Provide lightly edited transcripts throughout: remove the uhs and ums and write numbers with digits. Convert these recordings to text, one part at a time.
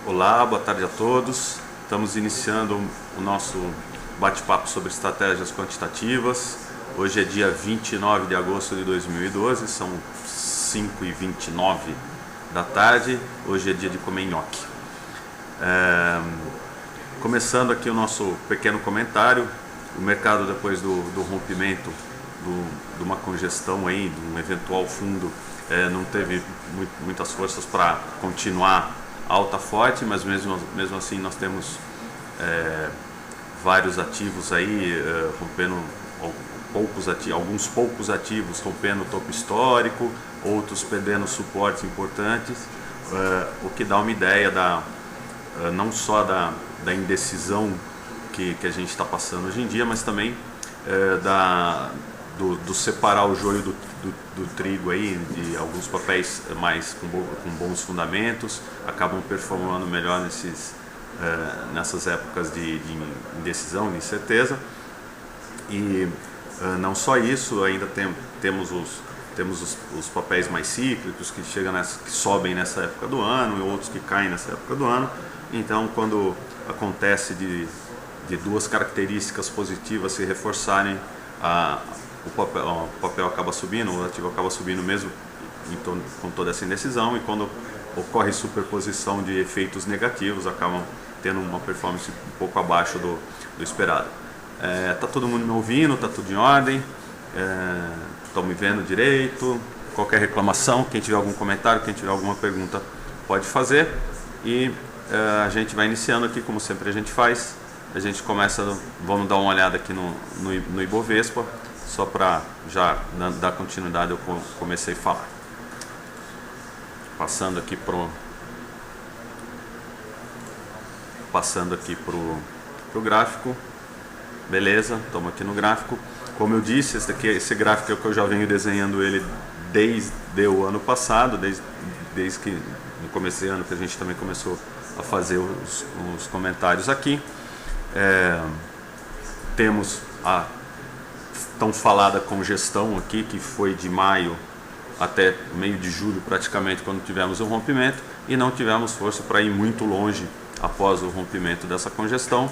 Olá, boa tarde a todos. Estamos iniciando o nosso bate-papo sobre estratégias quantitativas. Hoje é dia 29 de agosto de 2012, são 5h29 da tarde. Hoje é dia de comer nhoque. Começando aqui o nosso pequeno comentário, o mercado depois do rompimento de uma congestão aí, de um eventual fundo, não teve muitas forças para continuar alta forte, mas mesmo assim nós temos vários ativos aí rompendo, alguns poucos ativos rompendo o topo histórico, outros perdendo suportes importantes, o que dá uma ideia não só da indecisão que a gente está passando hoje em dia, mas também do separar o joio do trigo aí, de alguns papéis mais com bons fundamentos, acabam performando melhor nessas épocas de indecisão, de incerteza. E não só isso, ainda temos os papéis mais cíclicos que sobem nessa época do ano e outros que caem nessa época do ano. Então, quando acontece de duas características positivas se reforçarem, o papel acaba subindo, o ativo acaba subindo mesmo com toda essa indecisão, e quando ocorre superposição de efeitos negativos, acabam tendo uma performance um pouco abaixo do esperado. Tá todo mundo me ouvindo, tá tudo em ordem, estão me vendo direito? Qualquer reclamação, quem tiver algum comentário, quem tiver alguma pergunta pode fazer, e a gente vai iniciando aqui como sempre a gente faz. A gente começa, vamos dar uma olhada aqui no Ibovespa, só para já dar continuidade eu comecei a falar. Passando aqui pro gráfico. Beleza, estamos aqui no gráfico. Como eu disse, esse gráfico é o que eu já venho desenhando ele desde o ano passado, desde que no começo do ano que a gente também começou a fazer os comentários aqui. Temos a tão falada congestão aqui, que foi de maio até meio de julho praticamente, quando tivemos o rompimento, e não tivemos força para ir muito longe após o rompimento dessa congestão.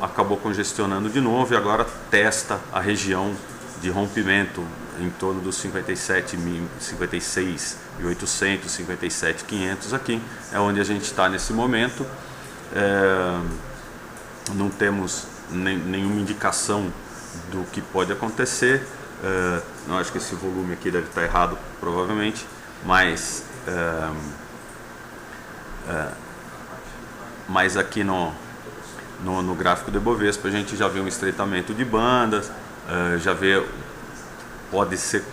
Acabou congestionando de novo e agora testa a região de rompimento em torno dos 56.800, 57.500 aqui, é onde a gente está nesse momento. Não temos nenhuma indicação do que pode acontecer. Eu acho que esse volume aqui deve estar errado, provavelmente, mas aqui no gráfico do Ibovespa a gente já vê um estreitamento de bandas, já vê, pode ser,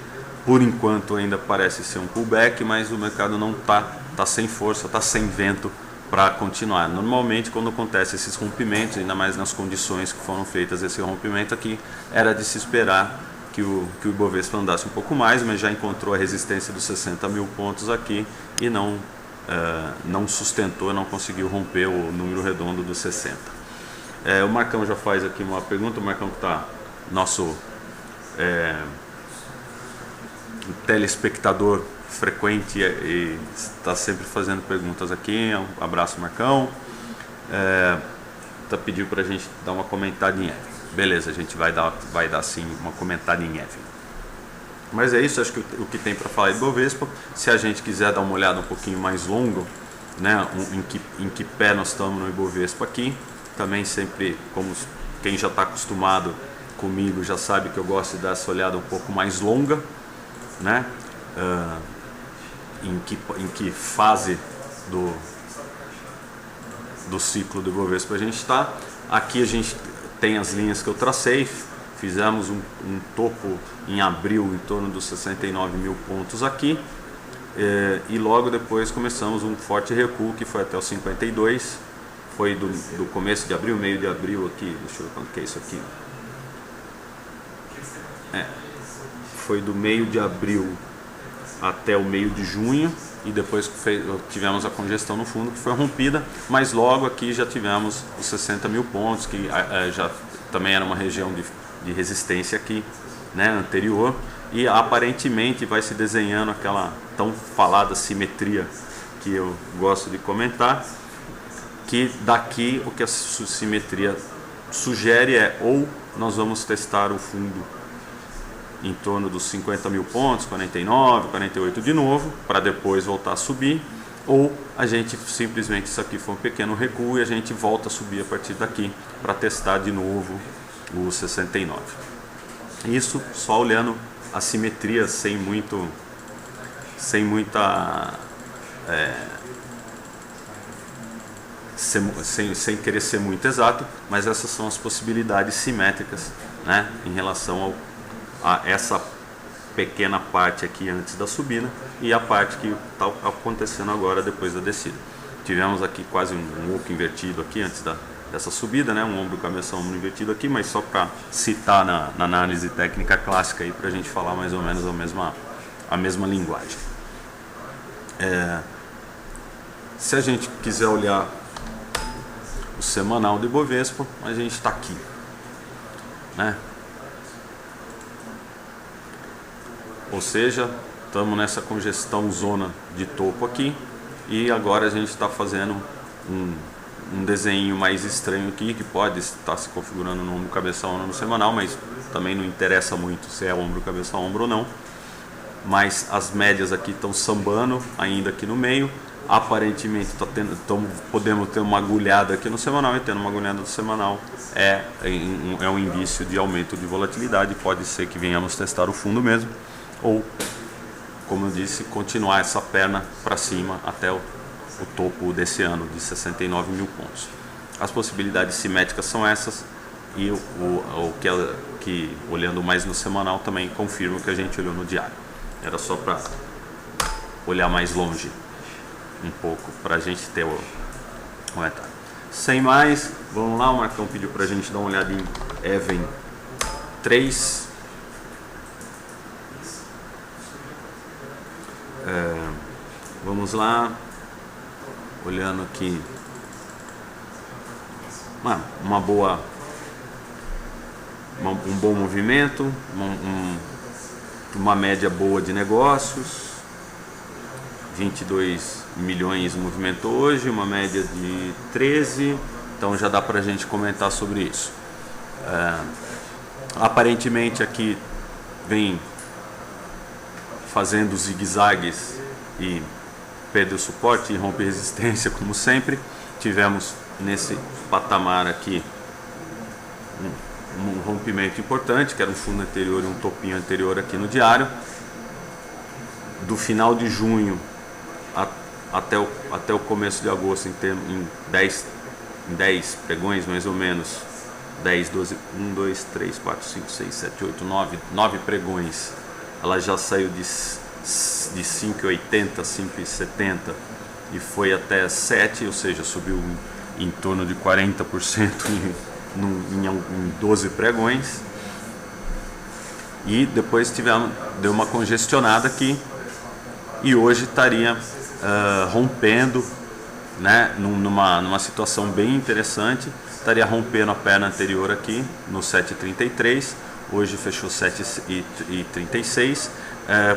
por enquanto ainda parece ser um pullback, mas o mercado não tá sem força, está sem vento para continuar. Normalmente, quando acontece esses rompimentos, ainda mais nas condições que foram feitas esse rompimento aqui, era de se esperar que o Ibovespa andasse um pouco mais, mas já encontrou a resistência dos 60 mil pontos aqui e não sustentou, não conseguiu romper o número redondo dos 60. O Marcão já faz aqui uma pergunta. O Marcão que está nosso telespectador frequente e está sempre fazendo perguntas aqui. Um abraço, Marcão. Pediu para a gente dar uma comentadinha. Beleza, a gente vai dar sim uma comentadinha. Mas é isso, acho que o que tem para falar de Ibovespa. Se a gente quiser dar uma olhada um pouquinho mais longo, né, em que pé nós estamos no Ibovespa aqui, também sempre, como quem já está acostumado comigo já sabe que eu gosto de dar essa olhada um pouco mais longa, né? Em que fase do ciclo do Ibovespa a gente está. Aqui a gente tem as linhas que eu tracei. Fizemos um topo em abril em torno dos 69 mil pontos aqui, e logo depois começamos um forte recuo que foi até os 52. Foi do começo de abril, meio de abril aqui. Deixa eu ver quanto que é isso aqui. Foi do meio de abril até o meio de junho, e depois tivemos a congestão no fundo que foi rompida, mas logo aqui já tivemos os 60 mil pontos, que já também era uma região de resistência aqui, né, anterior, e aparentemente vai se desenhando aquela tão falada simetria que eu gosto de comentar, que daqui o que a simetria sugere é, ou nós vamos testar o fundo em torno dos 50 mil pontos, 49, 48 de novo, para depois voltar a subir, ou a gente simplesmente, isso aqui foi um pequeno recuo e a gente volta a subir a partir daqui para testar de novo o 69. Isso só olhando a simetria sem muita sem querer ser muito exato, mas essas são as possibilidades simétricas, né, em relação a essa pequena parte aqui antes da subida e a parte que está acontecendo agora depois da descida. Tivemos aqui quase um oco invertido aqui antes dessa subida, né, um ombro, cabeça, ombro invertido aqui, mas só para citar na análise técnica clássica aí, para a gente falar mais ou menos a mesma linguagem. Se a gente quiser olhar o semanal do Ibovespa, a gente está aqui, né? Ou seja, estamos nessa congestão zona de topo aqui e agora a gente está fazendo um desenho mais estranho aqui, que pode estar se configurando no ombro, cabeça, ombro no semanal, mas também não interessa muito se é ombro, cabeça, ombro ou não. Mas as médias aqui estão sambando ainda aqui no meio. Aparentemente podemos ter uma agulhada aqui no semanal, e tendo uma agulhada no semanal é um indício de aumento de volatilidade. Pode ser que venhamos testar o fundo mesmo, ou, como eu disse, continuar essa perna para cima até o topo desse ano de 69 mil pontos. As possibilidades simétricas são essas, e o que olhando mais no semanal também confirma o que a gente olhou no diário. Era só para olhar mais longe um pouco, para a gente ter o retalho. Sem mais, vamos lá, o Marcão pediu para a gente dar uma olhada em Even 3. Vamos lá, olhando aqui um bom movimento, uma média boa de negócios, 22 milhões movimentou hoje, uma média de 13, então já dá para a gente comentar sobre isso. Aparentemente aqui vem fazendo zigue-zagues e perde o suporte e rompe resistência, como sempre. Tivemos nesse patamar aqui um rompimento importante, que era um fundo anterior e um topinho anterior aqui no diário. Do final de junho até o começo de agosto, em 10 pregões mais ou menos, 10, 12, 1, 2, 3, 4, 5, 6, 7, 8, 9 pregões, ela já saiu de 5,80, 5,70 e foi até 7, ou seja, subiu em torno de 40% em 12 pregões. E depois deu uma congestionada aqui e hoje estaria rompendo, né, numa situação bem interessante, estaria rompendo a perna anterior aqui no 7,33, hoje fechou 7,36.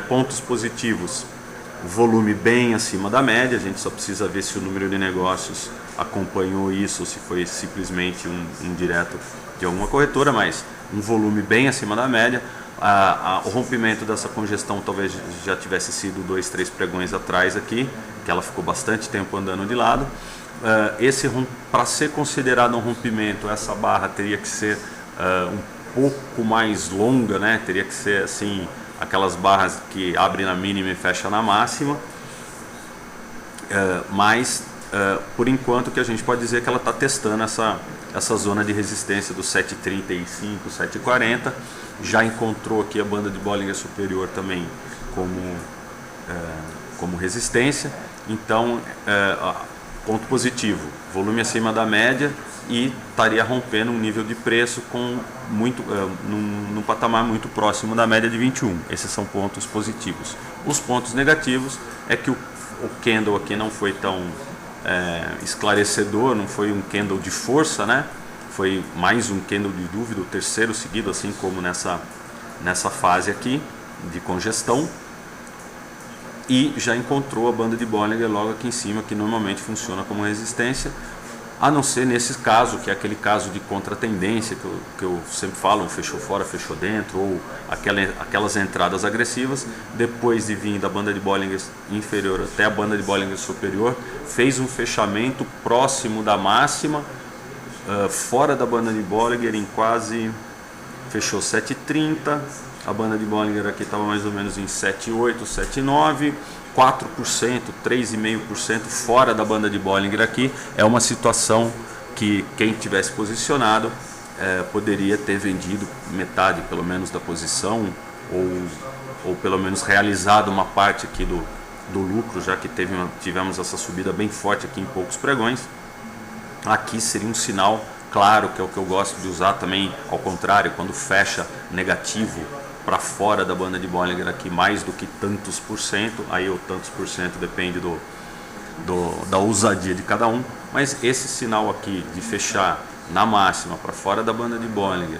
Pontos positivos: volume bem acima da média, a gente só precisa ver se o número de negócios acompanhou isso ou se foi simplesmente um direto de alguma corretora, mas um volume bem acima da média. O rompimento dessa congestão talvez já tivesse sido 2, 3 pregões atrás aqui, que ela ficou bastante tempo andando de lado. Para ser considerado um rompimento, essa barra teria que ser um pouco mais longa, né? Teria que ser assim, aquelas barras que abrem na mínima e fecham na máxima. Mas por enquanto o que a gente pode dizer é que ela está testando essa zona de resistência do 7,35, 7,40. Já encontrou aqui a banda de Bollinger Superior também como resistência. Então, ponto positivo: volume acima da média e estaria rompendo um nível de preço num patamar muito próximo da média de 21. Esses são pontos positivos. Os pontos negativos é que o candle aqui não foi tão esclarecedor, não foi um candle de força, né? Foi mais um candle de dúvida, o terceiro seguido, assim como nessa fase aqui de congestão. e já encontrou a banda de Bollinger logo aqui em cima, que normalmente funciona como resistência, a não ser nesse caso, que é aquele caso de contratendência que eu sempre falo, um fechou fora, fechou dentro, ou aquelas entradas agressivas, depois de vir da banda de Bollinger inferior até a banda de Bollinger superior, fez um fechamento próximo da máxima, fora da banda de Bollinger, em quase, fechou 7,30, a banda de Bollinger aqui estava mais ou menos em 7,8, 7,9, 4%, 3,5% fora da banda de Bollinger aqui. É uma situação que quem tivesse posicionado poderia ter vendido metade pelo menos da posição, ou pelo menos realizado uma parte aqui do lucro, já que tivemos essa subida bem forte aqui em poucos pregões. Aqui seria um sinal claro, que é o que eu gosto de usar também, ao contrário, quando fecha negativo para fora da banda de Bollinger aqui, mais do que tantos por cento, aí o tantos por cento depende da ousadia de cada um, mas esse sinal aqui de fechar na máxima para fora da banda de Bollinger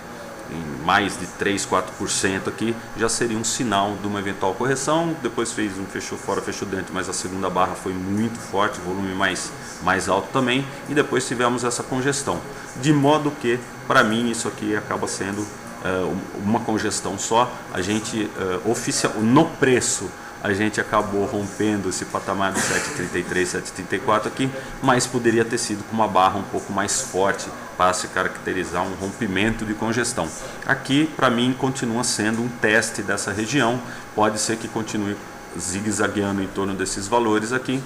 em mais de 3, 4% aqui, já seria um sinal de uma eventual correção. Depois fechou fora, fechou dentro, mas a segunda barra foi muito forte, volume mais alto também, e depois tivemos essa congestão, de modo que para mim isso aqui acaba sendo uma congestão só. A gente no preço a gente acabou rompendo esse patamar de 7,33, 7,34 aqui, mas poderia ter sido com uma barra um pouco mais forte para se caracterizar um rompimento de congestão. Aqui para mim continua sendo um teste dessa região, pode ser que continue zigue-zagueando em torno desses valores aqui,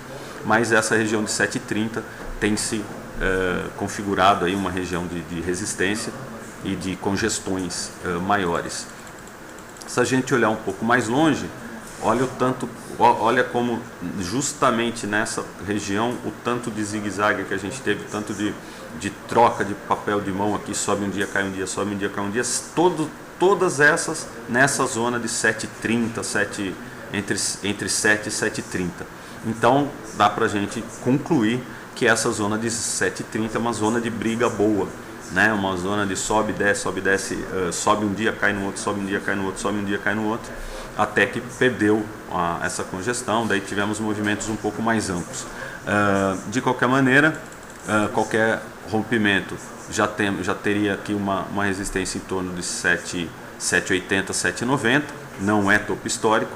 mas essa região de 7,30 tem se configurado aí uma região de resistência e de congestões maiores. Se a gente olhar um pouco mais longe, olha como justamente nessa região o tanto de zigue-zague que a gente teve, tanto de troca de papel de mão aqui, sobe um dia, cai um dia, sobe um dia, cai um dia, todas essas nessa zona de 7,30, entre 7 e 7,30. Então dá para a gente concluir que essa zona de 7,30 é uma zona de briga boa, né? Uma zona de sobe, desce, sobe um dia, cai no outro, sobe um dia, cai no outro, sobe um dia, cai no outro, até que perdeu essa congestão, daí tivemos movimentos um pouco mais amplos. De qualquer maneira, qualquer rompimento já teria aqui uma resistência em torno de 7,80, 7,90, não é topo histórico,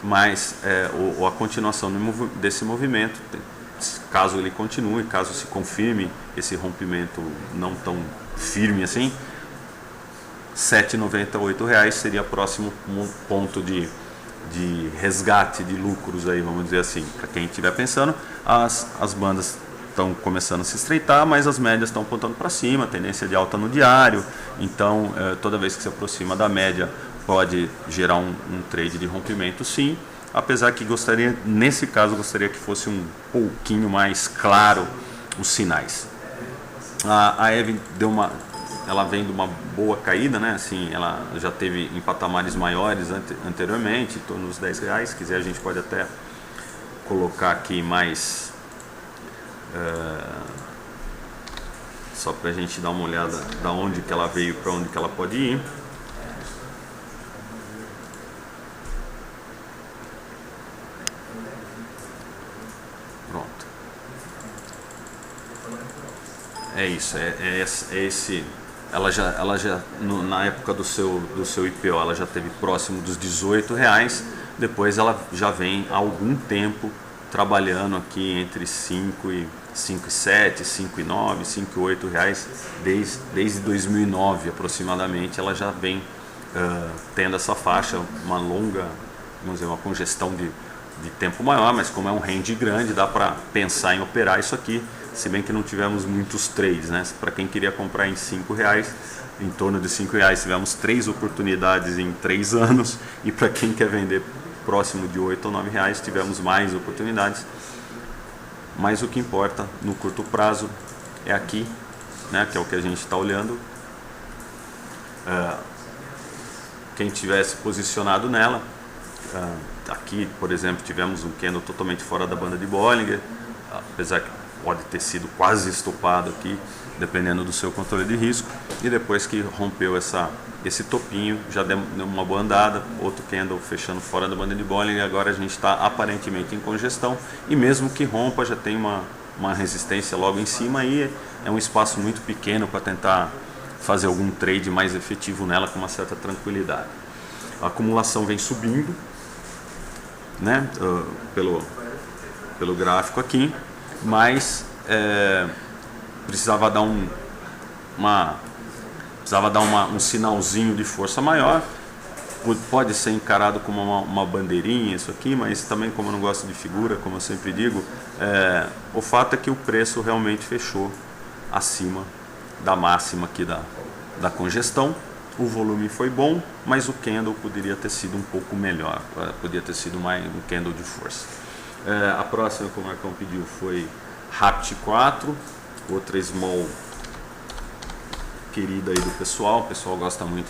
mas a continuação desse movimento, caso ele continue, caso se confirme esse rompimento não tão firme assim, R$ 7,98 seria o próximo ponto de resgate de lucros aí, vamos dizer assim. Para quem estiver pensando, as bandas estão começando a se estreitar, mas as médias estão apontando para cima, tendência de alta no diário, então toda vez que se aproxima da média pode gerar um trade de rompimento, sim, apesar que nesse caso gostaria que fosse um pouquinho mais claro os sinais. A EV ela vem de uma boa caída, né? Assim, ela já teve em patamares maiores anteriormente, em torno dos R$10. Se quiser a gente pode até colocar aqui mais, só para a gente dar uma olhada da onde que ela veio para onde que ela pode ir. Pronto. É isso, é esse. Ela já na época do seu IPO, ela já teve próximo dos R$18, depois ela já vem há algum tempo trabalhando aqui entre 5,7, 5,9, 5,8 reais, desde 2009 aproximadamente. Ela já vem tendo essa faixa, uma longa, vamos dizer, uma congestão de tempo maior, mas como é um range grande, dá para pensar em operar isso aqui, se bem que não tivemos muitos trades, né? Para quem queria comprar em R$5, em torno de R$5, tivemos 3 oportunidades em 3 anos, e para quem quer vender próximo de R$8 ou R$9, tivemos mais oportunidades. Mas o que importa no curto prazo é aqui, né? Que é o que a gente está olhando. Quem tivesse posicionado nela, aqui, por exemplo, tivemos um candle totalmente fora da banda de Bollinger, apesar que pode ter sido quase estopado aqui, dependendo do seu controle de risco. E depois que rompeu esse topinho, já deu uma boa andada, outro candle fechando fora da banda de Bollinger, e agora a gente está aparentemente em congestão, e mesmo que rompa, já tem uma resistência logo em cima, aí é um espaço muito pequeno para tentar fazer algum trade mais efetivo nela com uma certa tranquilidade. A acumulação vem subindo, né, pelo gráfico aqui, mas precisava dar um sinalzinho de força maior. Pode ser encarado como uma bandeirinha isso aqui, mas também, como eu não gosto de figura, como eu sempre digo, o fato é que o preço realmente fechou acima da máxima aqui da congestão. O volume foi bom, mas o candle poderia ter sido um pouco melhor, poderia ter sido mais um candle de força. A próxima que o Marcão pediu foi RAPT 4, outra small querida aí do pessoal. O pessoal gosta muito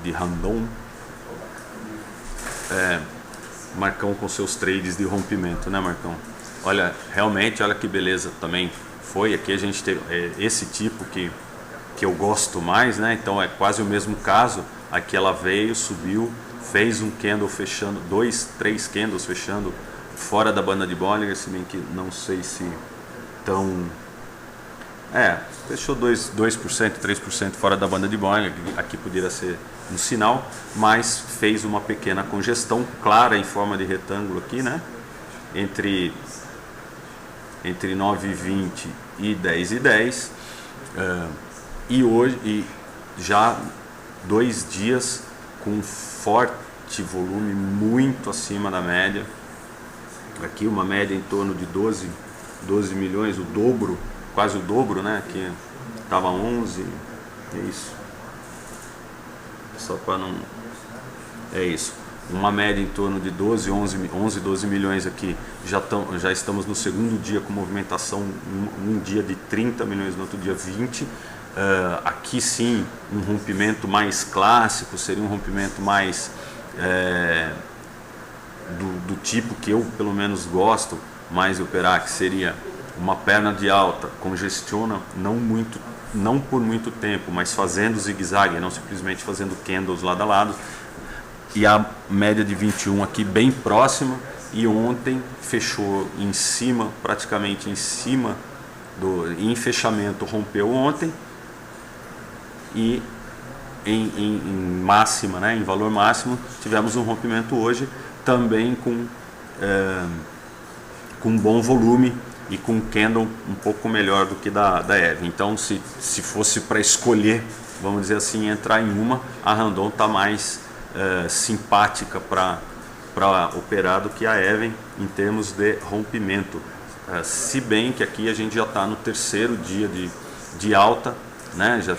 de Randon. Marcão com seus trades de rompimento, né, Marcão? Olha, realmente, olha que beleza também foi. Aqui a gente teve esse tipo que eu gosto mais, né? Então é quase o mesmo caso. Aqui ela veio, subiu, fez um candle fechando, 3 candles fechando fora da banda de Bollinger, se bem que não sei se tão... fechou 2%, 3% fora da banda de Bollinger, aqui poderia ser um sinal, mas fez uma pequena congestão clara em forma de retângulo aqui, né? Entre 9,20 e 10,10, e hoje já 2 dias com forte volume, muito acima da média. Aqui uma média em torno de 12 milhões, o dobro, quase o dobro, né? Aqui estava 11, é isso. Só para não... É isso. Uma média em torno de 12 milhões aqui. Já estamos no segundo dia com movimentação, um dia de 30 milhões, no outro dia 20. Aqui sim, um rompimento mais clássico, seria um rompimento mais do tipo que eu pelo menos gosto mais de operar, que seria uma perna de alta, congestiona não por muito tempo, mas fazendo zigue-zague, não simplesmente fazendo candles lado a lado, e a média de 21 aqui bem próxima, e ontem fechou em cima, praticamente em cima em fechamento rompeu ontem, e em máxima, né, em valor máximo, tivemos um rompimento hoje, também com bom volume e com um candle um pouco melhor do que da EV. Então, se fosse para escolher, vamos dizer assim, entrar em uma, a Randon está mais simpática para operar do que a Even em termos de rompimento. Se bem que aqui a gente já está no terceiro dia de alta, né? Já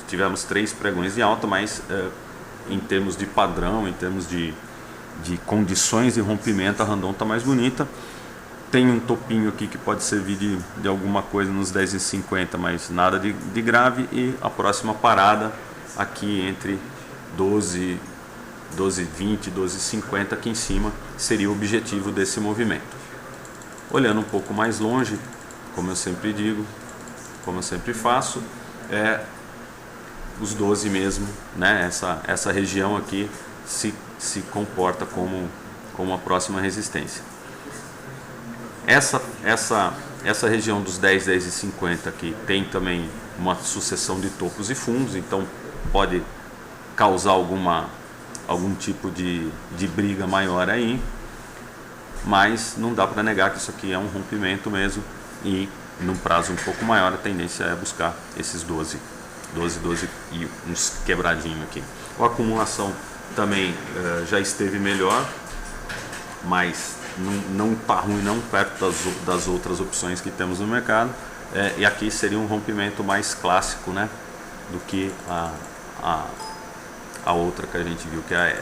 tivemos 3 pregões de alta, mas em termos de padrão, em termos de condições de rompimento, a Randon está mais bonita. Tem um topinho aqui que pode servir de alguma coisa nos 10,50, mas nada de grave. E a próxima parada aqui entre 12,20, 12,50 aqui em cima seria o objetivo desse movimento. Olhando um pouco mais longe, como eu sempre digo, como eu sempre faço, os 12 mesmo, né? Essa região aqui se comporta como a próxima resistência. Essa região dos 10, 10,50 aqui tem também uma sucessão de topos e fundos, então pode causar algum tipo de briga maior aí, mas não dá para negar que isso aqui é um rompimento mesmo, e num prazo um pouco maior a tendência é buscar esses 12 e uns quebradinhos aqui. A acumulação também já esteve melhor, mas não está ruim, não perto das outras opções que temos no mercado, e aqui seria um rompimento mais clássico, né, do que a outra que a gente viu, que é a EV.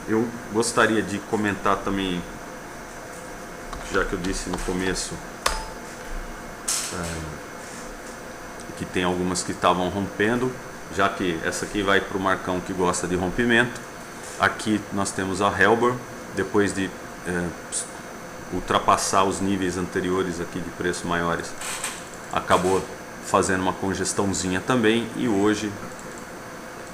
Eu gostaria de comentar também, já que eu disse no começo que tem algumas que estavam rompendo, já que essa aqui vai para o Marcão que gosta de rompimento. Aqui nós temos a Helber, depois de ultrapassar os níveis anteriores aqui de preços maiores, acabou fazendo uma congestãozinha também, e hoje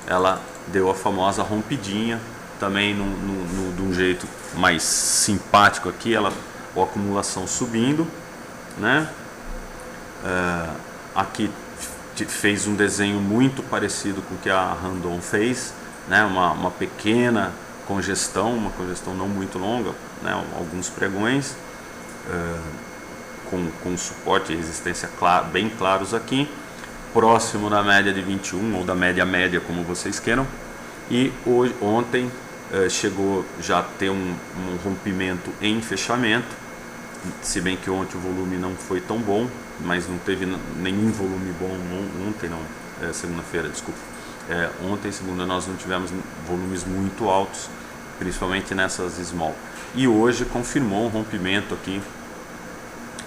ela deu a famosa rompidinha também de um jeito mais simpático aqui, a acumulação subindo, né? Aqui fez um desenho muito parecido com o que a Randon fez, né? Uma pequena congestão, uma congestão não muito longa, né? Alguns pregões com suporte e resistência bem claros aqui, próximo da média de 21 ou da média, como vocês queiram. E ontem chegou já a ter um rompimento em fechamento, se bem que ontem o volume não foi tão bom, mas não teve nenhum volume bom ontem, não, segunda-feira, desculpa. Ontem, segunda, nós não tivemos volumes muito altos, principalmente nessas small. E hoje confirmou um rompimento aqui,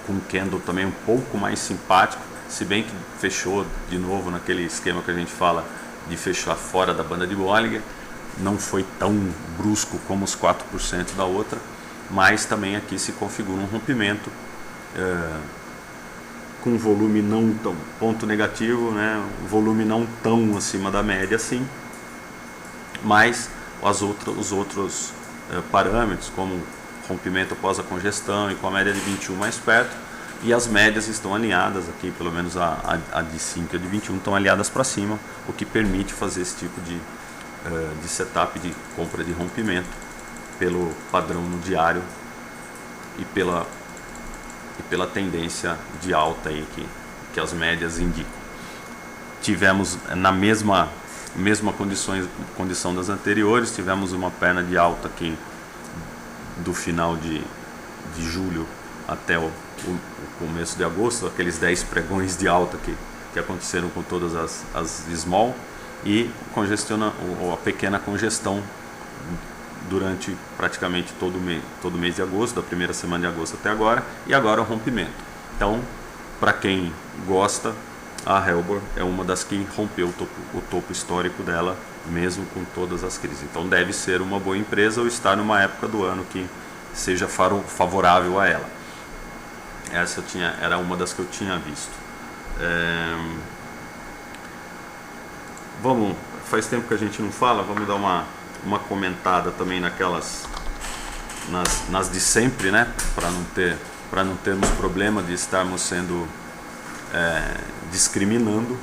com um candle também um pouco mais simpático, se bem que fechou de novo naquele esquema que a gente fala de fechar fora da banda de Bollinger. Não foi tão brusco como os 4% da outra, mas também aqui se configura um rompimento com volume não tão, ponto negativo, né? Volume não tão acima da média assim, mas os outros parâmetros, como rompimento após a congestão e com a média de 21 mais perto, e as médias estão alinhadas aqui, pelo menos a de 5 e a de 21 estão alinhadas para cima, o que permite fazer esse tipo de setup de compra de rompimento pelo padrão no diário e pela tendência de alta aí que as médias indicam. Tivemos na mesma condição das anteriores, tivemos uma perna de alta aqui do final de julho até o começo de agosto, aqueles 10 pregões de alta que aconteceram com todas as small, e a pequena congestão durante praticamente todo mês de agosto, da primeira semana de agosto até agora, e agora o rompimento. Então, para quem gosta, a Helbor é uma das que rompeu o topo histórico dela, mesmo com todas as crises. Então deve ser uma boa empresa ou estar numa época do ano que seja favorável a ela. Essa era uma das que eu tinha visto. Faz tempo que a gente não fala, vamos dar uma comentada também nas de sempre, né? Para não termos problema de estarmos sendo discriminando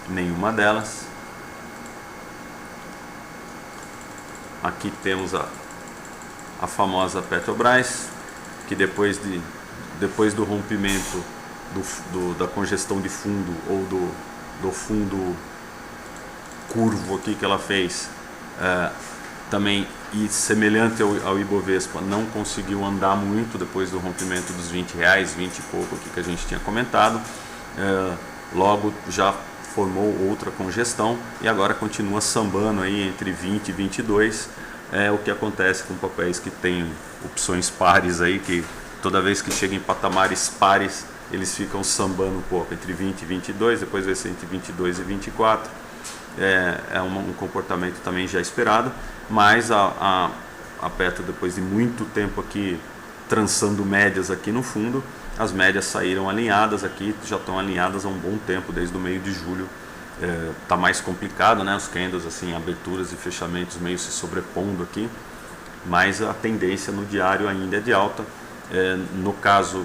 nenhuma delas. Aqui temos a famosa Petrobras, que depois do rompimento da congestão de fundo ou do fundo curvo aqui que ela fez, também, e semelhante ao Ibovespa, não conseguiu andar muito depois do rompimento dos R$20, 20 e pouco aqui que a gente tinha comentado. Logo já formou outra congestão e agora continua sambando aí entre 20 e 22. O que acontece com papéis que tem opções pares aí, que toda vez que chega em patamares pares eles ficam sambando um pouco entre 20 e 22, depois vai ser entre 22 e 24. Um comportamento também já esperado, mas a Petro, depois de muito tempo aqui trançando médias aqui no fundo, as médias saíram alinhadas aqui, já estão alinhadas há um bom tempo, desde o meio de julho. Está mais complicado, né? Os candles, assim, aberturas e fechamentos meio se sobrepondo aqui, mas a tendência no diário ainda é de alta. No caso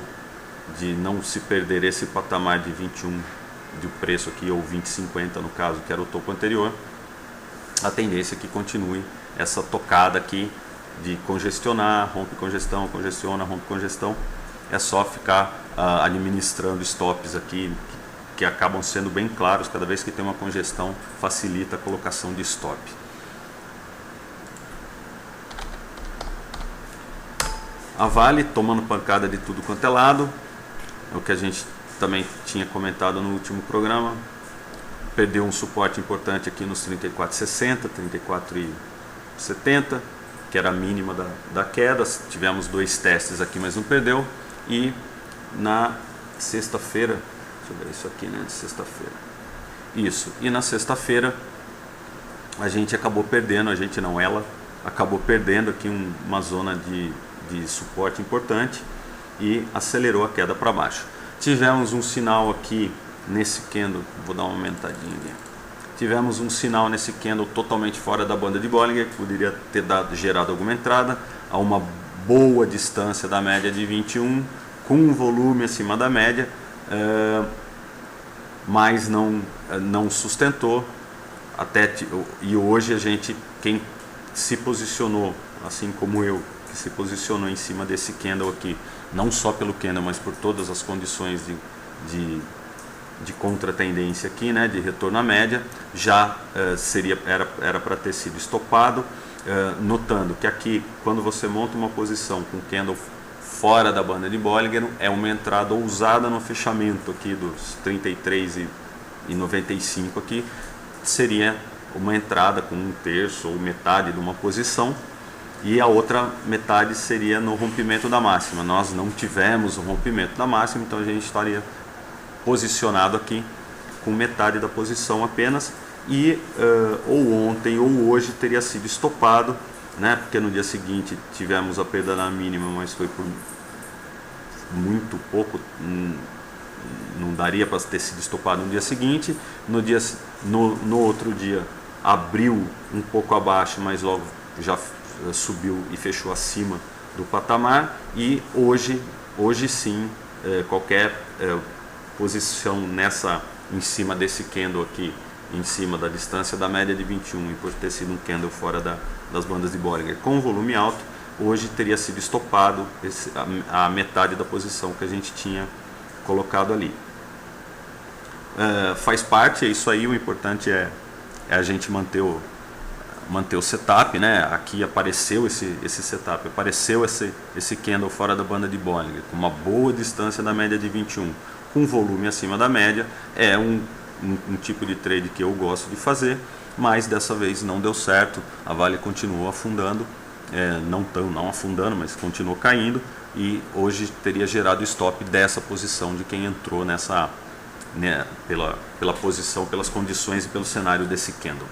de não se perder esse patamar de 21 de preço aqui, ou 20,50 no caso, que era o topo anterior, a tendência é que continue essa tocada aqui de congestionar, rompe congestão, congestiona, rompe congestão. É só ficar administrando stops aqui, que acabam sendo bem claros. Cada vez que tem uma congestão, facilita a colocação de stop. A Vale tomando pancada de tudo quanto é lado, é o que a gente também tinha comentado no último programa. Perdeu um suporte importante aqui nos 34,60, 34,70, que era a mínima da queda. Tivemos 2 testes aqui, mas não perdeu. E na sexta-feira, deixa eu ver isso aqui, né? Sexta-feira. Isso. E na sexta-feira a gente acabou perdendo, ela acabou perdendo aqui uma zona de suporte importante. e acelerou a queda para baixo. Tivemos um sinal aqui nesse candle, vou dar uma aumentadinha aqui. Tivemos um sinal nesse candle totalmente fora da banda de Bollinger, que poderia ter gerado alguma entrada a uma boa distância da média de 21, com um volume acima da média, mas não sustentou. E hoje quem se posicionou, assim como eu, que se posicionou em cima desse candle aqui, não só pelo candle, mas por todas as condições de contratendência aqui, né, de retorno à média, já era para ter sido estopado, notando que aqui, quando você monta uma posição com candle fora da banda de Bollinger, é uma entrada ousada no fechamento aqui dos 33,95 aqui, seria uma entrada com um terço ou metade de uma posição, e a outra metade seria no rompimento da máxima. Nós não tivemos o rompimento da máxima, então a gente estaria posicionado aqui com metade da posição apenas, e ou ontem ou hoje teria sido estopado, né, porque no dia seguinte tivemos a perda na mínima, mas foi por muito pouco, não daria para ter sido estopado no dia seguinte. No outro dia abriu um pouco abaixo, mas logo já subiu e fechou acima do patamar, e hoje sim, qualquer posição em cima desse candle aqui, em cima da distância da média de 21, e por ter sido um candle fora das bandas de Bollinger com volume alto, hoje teria sido estopado a metade da posição que a gente tinha colocado ali. Faz parte, é isso aí. O importante é a gente manter o setup, né? Aqui apareceu esse setup, apareceu esse candle fora da banda de Bollinger com uma boa distância da média de 21, com volume acima da média. É um tipo de trade que eu gosto de fazer, mas dessa vez não deu certo. A Vale continuou afundando, não afundando, mas continuou caindo, e hoje teria gerado stop dessa posição de quem entrou nessa, né, pela posição, pelas condições e pelo cenário desse candle.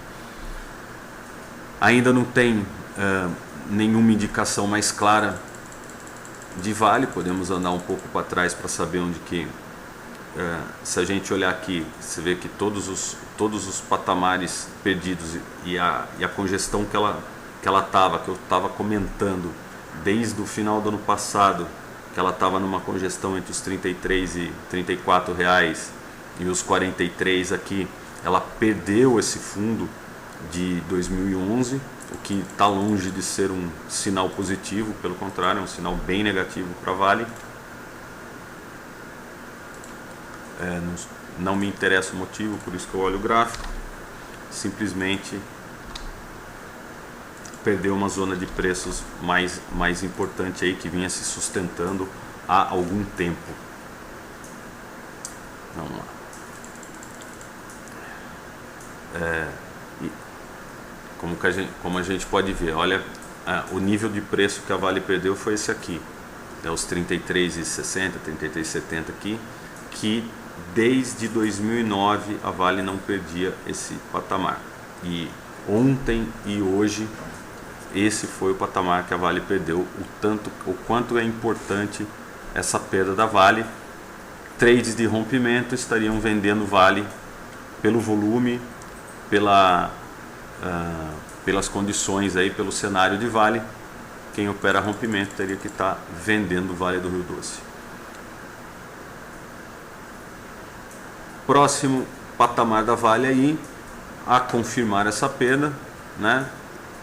Ainda não tem nenhuma indicação mais clara de Vale. Podemos andar um pouco para trás para saber onde que, se a gente olhar aqui, você vê que todos os patamares perdidos e a congestão que eu estava comentando desde o final do ano passado, que ela estava numa congestão entre os 33 e 34 reais e os 43 aqui, ela perdeu esse fundo de 2011, o que está longe de ser um sinal positivo, pelo contrário, é um sinal bem negativo para a Vale. Não me interessa o motivo, por isso que eu olho o gráfico. Simplesmente perdeu uma zona de preços mais importante aí, que vinha se sustentando há algum tempo. Vamos lá. Como a gente pode ver, olha, o nível de preço que a Vale perdeu foi esse aqui, os 33,60, 33,70 aqui, que desde 2009 a Vale não perdia esse patamar, e ontem e hoje esse foi o patamar que a Vale perdeu. O quanto é importante essa perda da Vale. Trades de rompimento estariam vendendo Vale pelo volume, pelas condições aí, pelo cenário de Vale. Quem opera rompimento teria que estar vendendo o Vale do Rio Doce. Próximo patamar da Vale aí, a confirmar essa perda, né?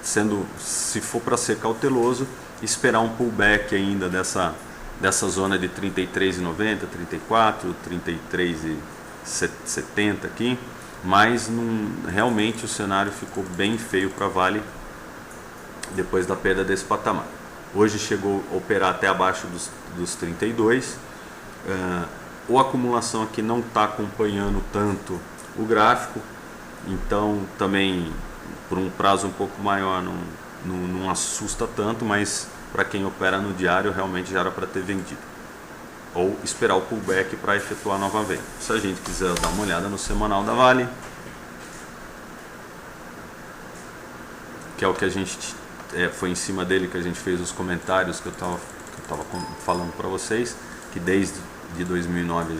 Se for para ser cauteloso, esperar um pullback ainda dessa zona de 33,90, 34, 33,70 aqui, mas realmente o cenário ficou bem feio para a Vale depois da perda desse patamar. Hoje chegou a operar até abaixo dos 32. A acumulação aqui não está acompanhando tanto o gráfico, então também por um prazo um pouco maior não assusta tanto, mas para quem opera no diário realmente já era para ter vendido ou esperar o pullback para efetuar nova venda. Se a gente quiser dar uma olhada no semanal da Vale, que é o que a gente foi em cima dele que a gente fez os comentários que eu estava falando para vocês, que desde de 2009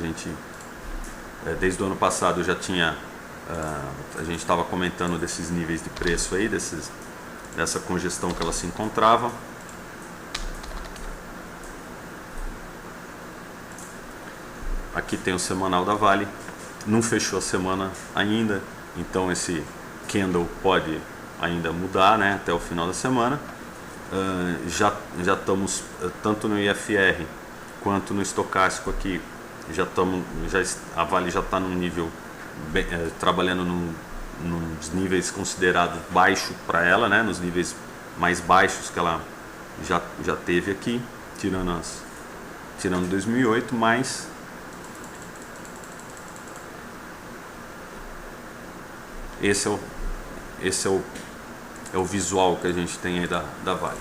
desde o ano passado já tinha, a gente estava comentando desses níveis de preço aí, dessa congestão que ela se encontrava. Aqui tem o semanal da Vale, não fechou a semana ainda, então esse candle pode ainda mudar, né, até o final da semana. Já estamos tanto no IFR quanto no estocástico aqui, a Vale já está num nível trabalhando nos níveis considerados baixo para ela, né, nos níveis mais baixos que ela já teve aqui, tirando 2008, mas esse é o visual que a gente tem aí da Vale.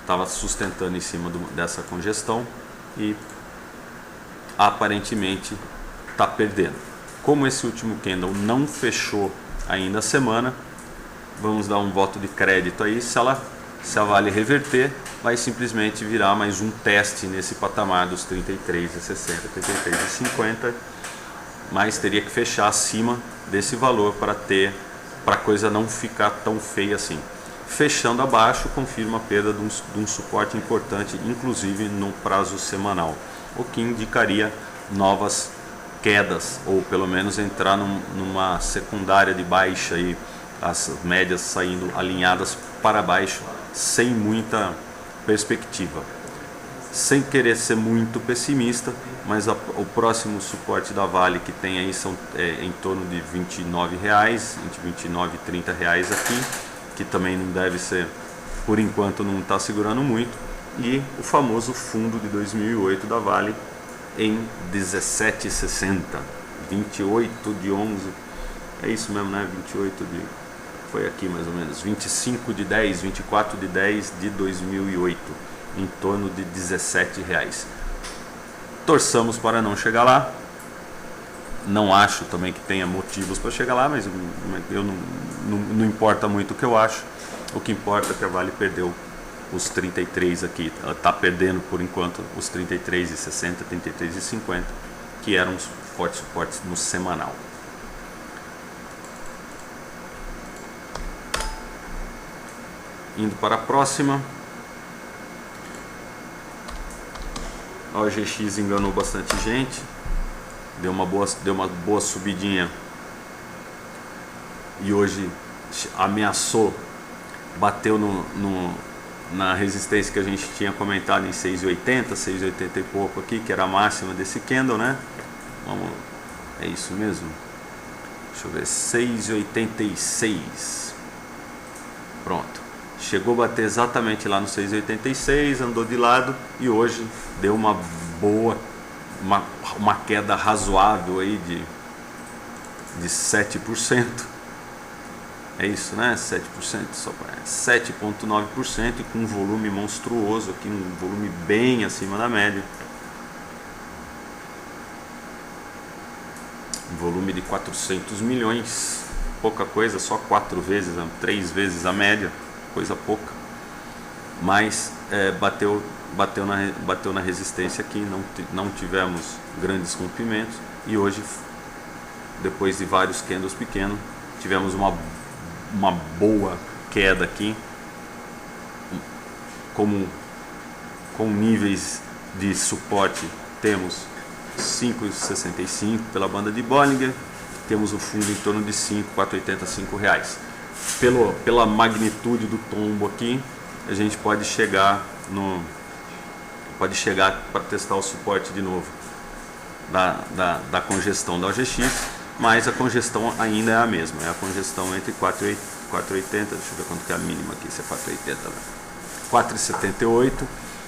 Tava sustentando em cima dessa congestão e aparentemente está perdendo. Como esse último candle não fechou ainda a semana, vamos dar um voto de crédito aí. Se a Vale reverter, vai simplesmente virar mais um teste nesse patamar dos 33,60, 33,50, mas teria que fechar acima desse valor para a coisa não ficar tão feia assim. Fechando abaixo, confirma a perda de um suporte importante, inclusive no prazo semanal, o que indicaria novas quedas, ou pelo menos entrar numa secundária de baixa, e as médias saindo alinhadas para baixo, sem muita perspectiva. Sem querer ser muito pessimista, mas o próximo suporte da Vale que tem aí são em torno de R$29, entre 29 e 30 reais aqui, que também não deve ser, por enquanto não está segurando muito, e o famoso fundo de 2008 da Vale em 17,60, 28 de 11, é isso mesmo, né? 28 de, foi aqui mais ou menos, 25 de 10, 24 de 10 de 2008, em torno de 17 reais. Torçamos para não chegar lá. Não acho também que tenha motivos para chegar lá, mas eu não importa muito o que eu acho. O que importa é que a Vale perdeu os 33 aqui. Ela está perdendo por enquanto os 33,60, 33,50, que eram os fortes suportes no semanal. Indo para a próxima. A OGX enganou bastante gente, deu uma boa subidinha e hoje ameaçou, bateu na resistência que a gente tinha comentado em 6,80, 6,80 e pouco aqui, que era a máxima desse candle, né? É isso mesmo? Deixa eu ver, 6,86. Pronto. Chegou a bater exatamente lá no 6,86, andou de lado e hoje deu uma queda razoável aí de 7%. É isso, né? 7%, só para 7,9%, e com um volume monstruoso aqui, um volume bem acima da média. Um volume de 400 milhões, pouca coisa, só 3 vezes a média. Coisa pouca, mas bateu na resistência aqui, não tivemos grandes rompimentos, e hoje, depois de vários candles pequenos, tivemos uma boa queda aqui, com níveis de suporte. Temos 5,65 pela banda de Bollinger, temos o fundo em torno de 4,80, 5 reais. Pela magnitude do tombo aqui, a gente pode chegar para testar o suporte de novo da congestão da OGX, mas a congestão ainda é a mesma, é a congestão entre 4,80, deixa eu ver quanto que é a mínima aqui, se é 4,80, 4,78,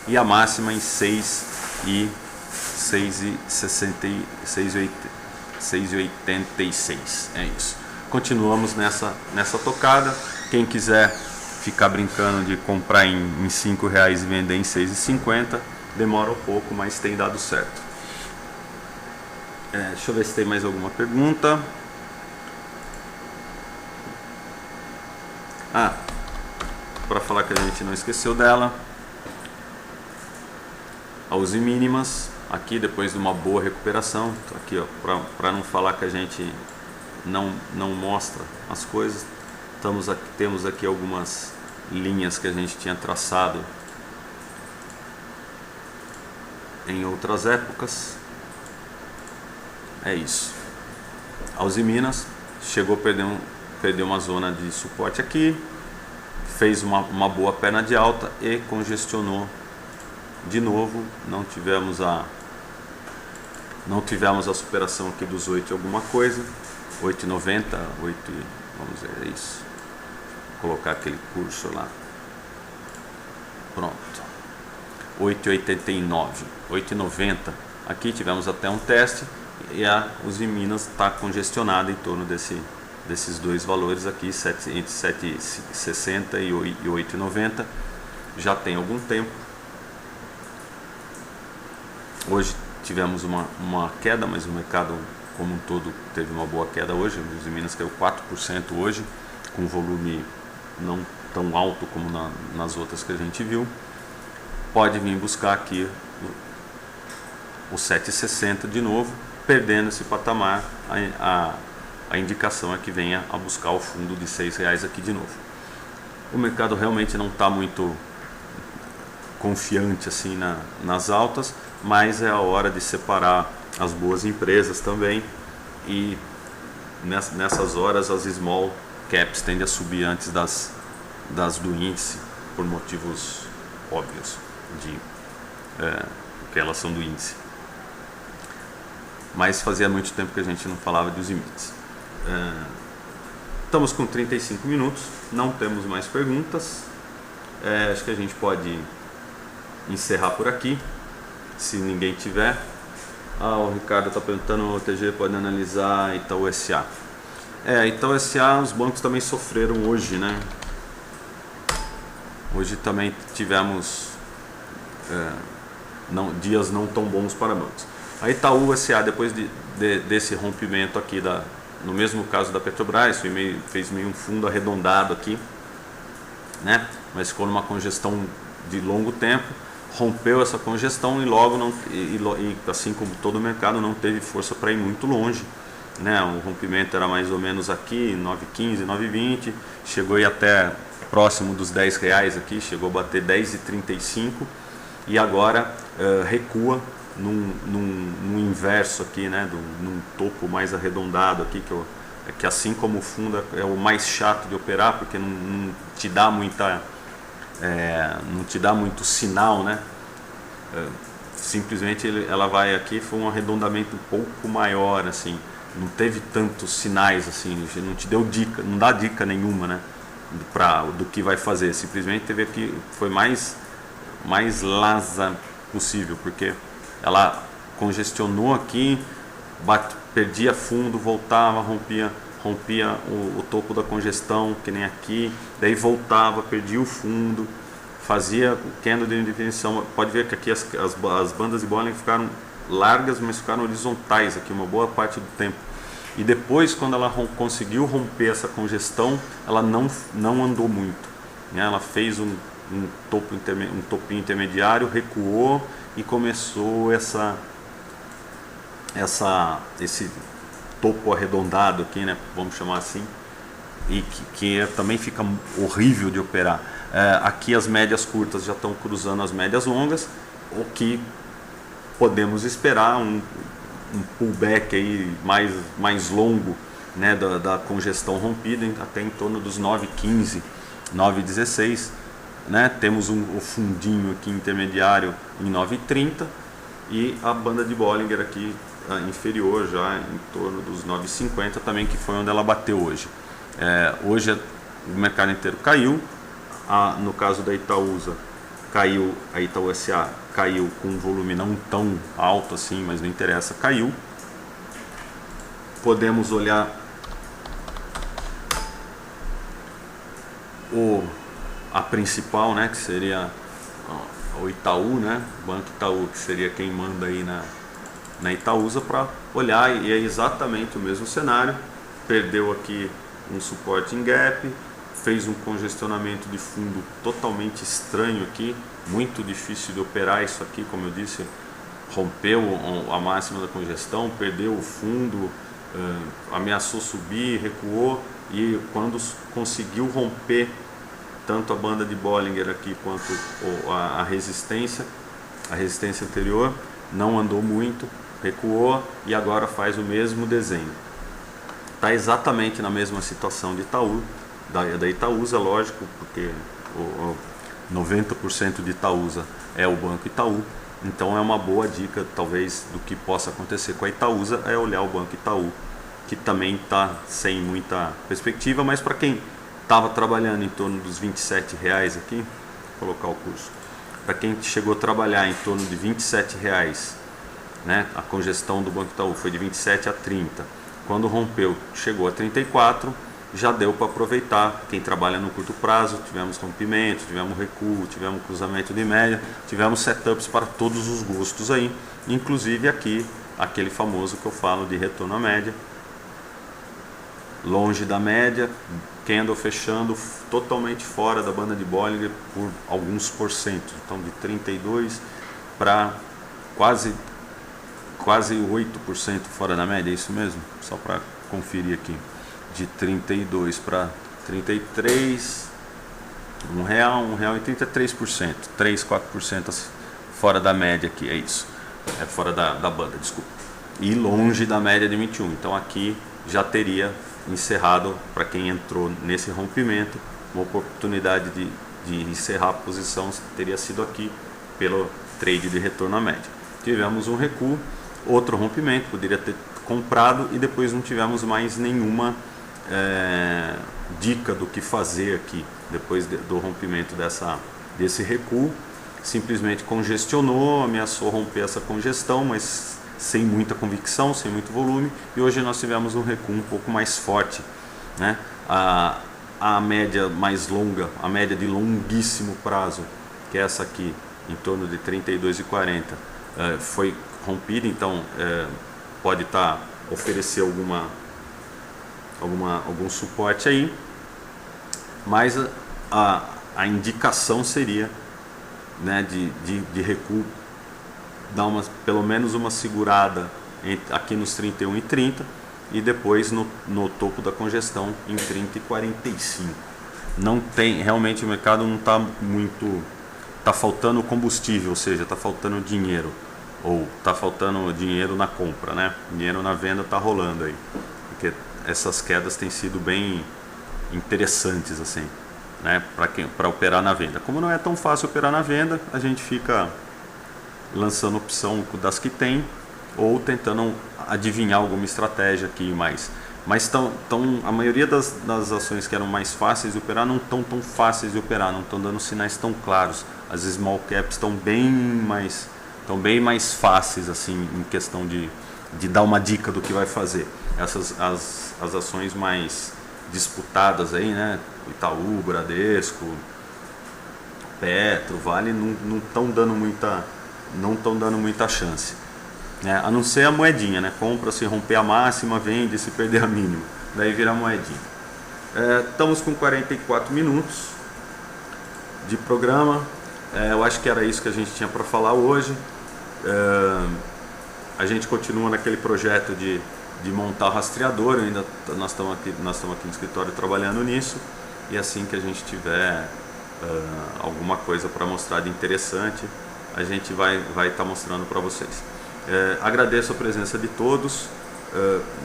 e a máxima em 6,86, é isso. Continuamos nessa tocada. Quem quiser ficar brincando de comprar em 5 reais e vender em 6,50, demora um pouco, mas tem dado certo. Deixa eu ver se tem mais alguma pergunta. Para falar que a gente não esqueceu dela, a Uzi mínimas aqui depois de uma boa recuperação. Aqui, para não falar que a gente não mostra as coisas, temos aqui algumas linhas que a gente tinha traçado em outras épocas. É isso. A Uzi Minas chegou a perder uma zona de suporte aqui, fez uma boa perna de alta e congestionou de novo. Não tivemos a superação aqui dos 8 alguma coisa, 8,90, vamos ver, é isso. Vou colocar aquele curso lá. Pronto. 8,89, 8,90. Aqui tivemos até um teste e a Uzi Minas está congestionada em torno desses dois valores aqui, entre 7,60 e 8,90. Já tem algum tempo. Hoje tivemos uma queda, mas o mercado como um todo teve uma boa queda hoje. A Uzi Minas caiu 4% hoje, com volume não tão alto como nas outras que a gente viu. Pode vir buscar aqui o 7,60 de novo, perdendo esse patamar. A indicação é que venha a buscar o fundo de R$6 aqui de novo. O mercado realmente não está muito confiante assim nas altas, mas é a hora de separar as boas empresas também, e nessas horas as small caps tendem a subir antes das do índice, por motivos óbvios que elas são do índice. Mas fazia muito tempo que a gente não falava dos limites. Estamos com 35 minutos, não temos mais perguntas. Acho que a gente pode encerrar por aqui, se ninguém tiver. O Ricardo está perguntando: o TG pode analisar Itaú SA? Itaú SA, os bancos também sofreram hoje, né? Hoje também tivemos dias não tão bons para bancos. A Itaú SA, depois desse rompimento aqui, no mesmo caso da Petrobras, fez meio um fundo arredondado aqui, né? Mas ficou numa congestão de longo tempo, rompeu essa congestão e logo assim como todo o mercado, não teve força para ir muito longe, né? O rompimento era mais ou menos aqui 9,15, 9,20, chegou aí até próximo dos R$10 aqui, chegou a bater 10,35 e agora recua num inverso aqui, né? Num topo mais arredondado aqui, que assim como o fundo é o mais chato de operar, porque não te dá muito sinal, né? Simplesmente ela vai aqui, foi um arredondamento um pouco maior, assim, não teve tantos sinais, assim, não te deu dica, não dá dica nenhuma, né? Do que vai fazer, simplesmente teve aqui, foi mais lasa possível, porque ela congestionou aqui, perdia fundo, voltava, rompia o topo da congestão, que nem aqui, daí voltava, perdia o fundo, fazia o candle de definição. Pode ver que aqui as bandas de Bollinger ficaram largas, mas ficaram horizontais aqui uma boa parte do tempo. E depois, quando ela conseguiu romper essa congestão, ela não andou muito, né? Ela fez um topinho intermediário, recuou e começou esse topo arredondado aqui, né? Vamos chamar assim, e que também fica horrível de operar. Aqui as médias curtas já estão cruzando as médias longas, o que podemos esperar um pullback aí mais longo, né, da congestão rompida, até em torno dos 9,15, 9,16, né? Temos o fundinho aqui intermediário em 9,30 e a banda de Bollinger aqui inferior já em torno dos 9,50 também, que foi onde ela bateu hoje. Hoje o mercado inteiro caiu. No caso da Itaúsa, a Itaú SA caiu com um volume não tão alto assim, mas não interessa, caiu. Podemos olhar a principal, né, que seria o Itaú, né, o Banco Itaú, que seria quem manda aí na Itaúsa, para olhar, e é exatamente o mesmo cenário. Perdeu aqui um suporte em gap, fez um congestionamento de fundo totalmente estranho aqui, muito difícil de operar isso aqui, como eu disse, rompeu a máxima da congestão, perdeu o fundo, ameaçou subir, recuou, e quando conseguiu romper tanto a banda de Bollinger aqui quanto a resistência anterior, não andou muito, recuou e agora faz o mesmo desenho. Está exatamente na mesma situação de Itaú, da Itaúsa, lógico, porque 90% de Itaúsa é o Banco Itaú. Então é uma boa dica, talvez, do que possa acontecer com a Itaúsa, é olhar o Banco Itaú, que também está sem muita perspectiva, mas para quem estava trabalhando em torno dos R$27 aqui, vou colocar o curso, para quem chegou a trabalhar em torno de R$27, né, a congestão do Banco Itaú foi de 27 a 30, quando rompeu chegou a 34, já deu para aproveitar. Quem trabalha no curto prazo, tivemos rompimento, tivemos recuo, tivemos cruzamento de média, tivemos setups para todos os gostos aí, inclusive aqui, aquele famoso que eu falo de retorno à média, longe da média, candle fechando totalmente fora da banda de Bollinger por alguns porcentos, então de 32 para quase 8% fora da média, é isso mesmo? Só para conferir aqui, de 32 para 33, R$1 e 33%, 4% fora da média aqui, é isso, é fora da banda, desculpa, e longe da média de 21, então aqui já teria encerrado, para quem entrou nesse rompimento, uma oportunidade de encerrar a posição teria sido aqui pelo trade de retorno à média. Tivemos um recuo, outro rompimento, poderia ter comprado e depois não tivemos mais nenhuma dica do que fazer aqui depois do rompimento desse recuo. Simplesmente congestionou, ameaçou romper essa congestão, mas sem muita convicção, sem muito volume, e hoje nós tivemos um recuo um pouco mais forte, né? A média mais longa, a média de longuíssimo prazo, que é essa aqui, em torno de 32,40, foi rompida, então pode oferecer algum suporte aí, mas a indicação seria, né, de recuo, dar pelo menos uma segurada aqui nos 31 e 30 e depois no topo da congestão em 30 e 45. Não tem, realmente o mercado não está muito, está faltando combustível, ou seja, está faltando dinheiro, ou está faltando dinheiro na compra, né? Dinheiro na venda está rolando aí, porque essas quedas têm sido bem interessantes assim, né? Para operar na venda. Como não é tão fácil operar na venda, a gente fica lançando opção das que tem ou tentando adivinhar alguma estratégia aqui mais. Mas a maioria das ações que eram mais fáceis de operar não estão tão fáceis de operar, não estão dando sinais tão claros. As small caps estão bem mais fáceis assim, em questão de dar uma dica do que vai fazer. As ações mais disputadas aí, né? Itaú, Bradesco, Petro, Vale, não estão dando muita chance, né? A não ser a moedinha, né? Compra se romper a máxima, vende se perder a mínima, daí vira moedinha. Estamos com 44 minutos de programa. Eu acho que era isso que a gente tinha para falar hoje. A gente continua naquele projeto de montar o rastreador. Nós estamos aqui no escritório trabalhando nisso, e assim que a gente tiver alguma coisa para mostrar de interessante, a gente vai estar mostrando para vocês. Agradeço a presença de todos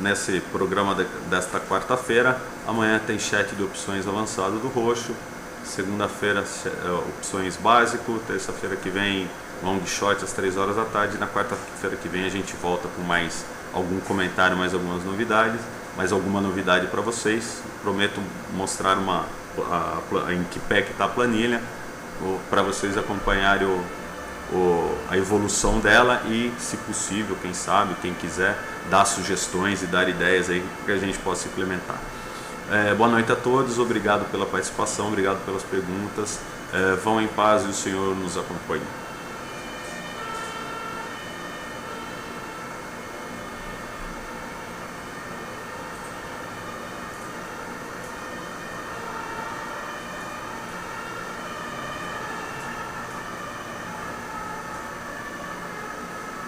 nesse programa desta quarta-feira. Amanhã tem chat de opções avançado do Roxo, segunda-feira opções básico, terça-feira que vem long short às 3 horas da tarde, na quarta-feira que vem a gente volta com mais algum comentário, mais algumas novidades, mais alguma novidade para vocês. Prometo mostrar em que pé que está a planilha, para vocês acompanharem a evolução dela e, se possível, quem sabe, quem quiser, dar sugestões e dar ideias aí que a gente possa implementar. Boa noite a todos, obrigado pela participação, obrigado pelas perguntas. Vão em paz e o Senhor nos acompanhe.